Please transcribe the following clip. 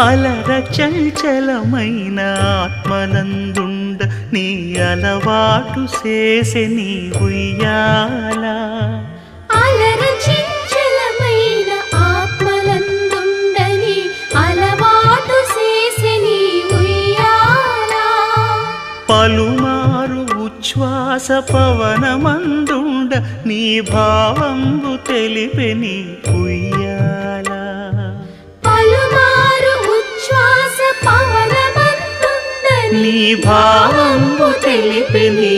అలర చంచలమైన ఆత్మనందుండ నీ అలవాటు చేసే నీ ఉయ్యాల అలర చంచలమైన ఆత్మలందుండని అలవాటు చేసే నీ ఉయ్యాల పలుమారు ఉచ్ఛ్వాస పవనమందుండ నీ భావంబు తెలిపే నీ ఉయ్యాల పలుమారు ఉచ్ఛ్వాస పవనమందుండని నీ భావంబు తెలిపే నీ